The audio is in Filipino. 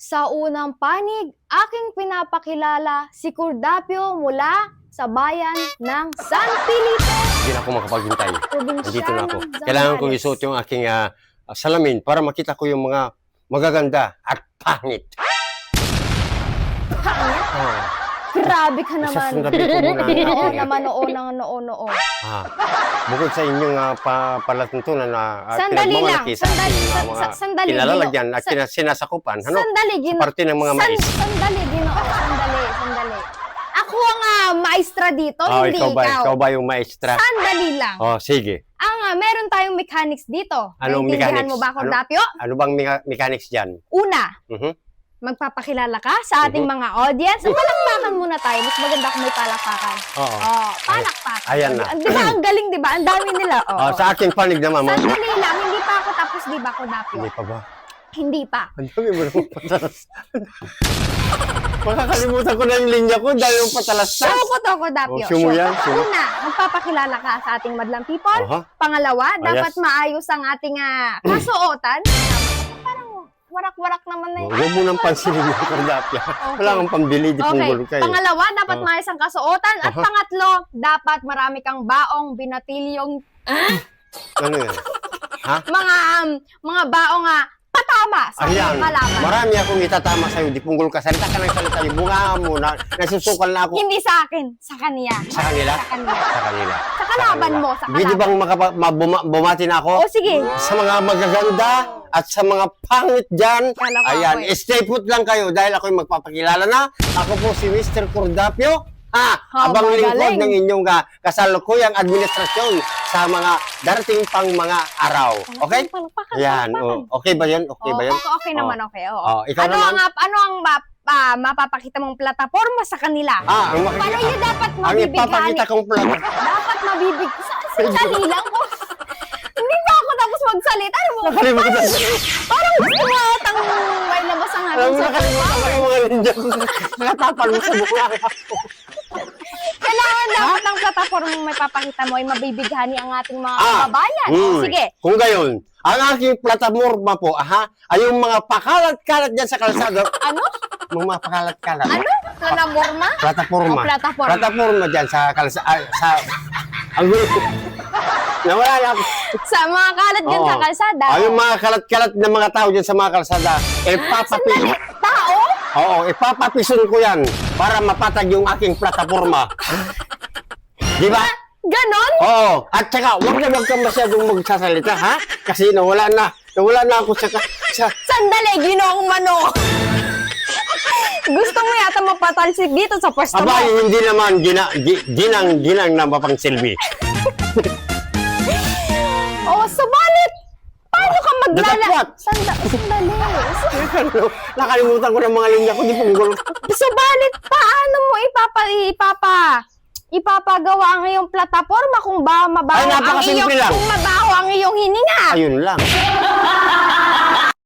Sa unang panig, aking pinapakilala si Cordapio mula sa bayan ng San Felipe, Hindi na ako makapaghintay. probinsya Nandito na ako. ng Zambales. Kailangan kong isuot yung aking salamin para makita ko yung mga magaganda at pangit. Pangit? Ah, Grabe ka naman. isasundabi ko muna ang Oo aking, naman, oo. bukod sa inyong palatuntunan na Sandali lang. pinagmamalaki sa aking mga Sandali. kinalalagyan at sinasakupan, Sandali, parte ng mga mais. Sandali, Ginoo. Sandali. Ako ang maestra dito, hindi ikaw ikaw. ba yung maestra? Sandali lang. Oh, sige. Meron tayong mechanics dito. Anong Naiintindihan mechanics? mo ba, Cordapio? Ano bang mechanics dyan? Una, Mhm. magpapakilala ka sa ating mga audience. Palakpakan muna tayo. Mas maganda kung may palakpakan. Oo. Palakpakan. Ayan na. Di ba? Ang galing, di ba? Ang dami nila. Sa aking panig naman, Sandali lang. Hindi pa ako tapos, di ba, Cordapio? hindi pa ba? Hindi pa. Ang dami mo naman patalas. Makakalimutan ko na yung linya ko dahil yung patalas na. Show ko to, Cordapio. Show mo yan, show. Una, magpapakilala ka sa ating madlang people. Pangalawa, dapat yes. maayos ang ating kasuotan. Parang warak-warak naman na yun. Huwag mo nang pansinin yung kardapya. Wala kang pambili, di punggol kayo. Pangalawa, dapat maayos ang kasuotan. At pangatlo, dapat marami kang baong binatilyong Ano yan? Ha? mga baong patama sa Ayan, iyong kalaban. marami akong itatama sa'yo, di punggol ka. Salita ka ng salita, bunga mo na, nasusukal na ako. Hindi sa akin, sa kanya. Sa kanila? Sa kanya. Sa kanila. Sa kalaban mo, sa Pwede kalaban. bang bumati na ako? O sige. Sa mga magaganda at sa mga pangit dyan, Kala ko ayan, ako stay put lang kayo dahil ako'y magpapakilala na. Ako po si Mr. Cordapio. Abang lingkod magaling. ng inyong kasalukuyang administrasyon sa mga darating pang mga araw. Okay? Palakpakan, Ayan. palakpakan. Okay ba yan? Okay ba yan? Okay naman, okay. Oo. Ikaw Ano naman? ang mapapakita mong plataforma sa kanila? Ang Paano yun dapat ang mabibighani? ipapakita kong plan. Dapat sandali lang po. Hindi pa ako tapos magsalita. Ano mo? Nakalimutan ko. Parang gusto mo atang may labas ang Alam aking mo, nakalimutan ko yung mga ninja ko. Nakatapan mo sa bukla. Kailangan dapat ang plataforma may papakita mo ay mabibighani ang ating mga kababayan. Sige. Kung gayon, ang aking plataforma po, ay yung mga pakalat-kalat dyan sa kalsada. Ano? Mga pakalat-kalat. Ano? Plataforma? Plataforma. Plataforma. Plataforma dyan sa kalsada. Ang gulo. Nawala na ako. Sa mga kalat dyan sa kalsada. Yung mga kalat-kalat na mga tao dyan sa mga kalsada, Sandali. Tao? Oo, ipapapison ko yan para mapatag yung aking plataforma. Di ba? Ganon? Oo. At saka, huwag kang masyadong magsasalita, ha? Kasi nawala na ako sa Sandali, Ginoong Manok. Gusto mo yata mapatalsik dito sa pwesto mo. abay, hindi naman ginang na mapangsilbi. Subalit, paano ka Datapwat. Sandali. Nakalimutan ko ng mga linya ko, di punggol. Subalit, paano mo ipapagawa ang iyong plataforma kung Ay, napakasimple lang. kung mabaho ang iyong hininga? Ayun lang.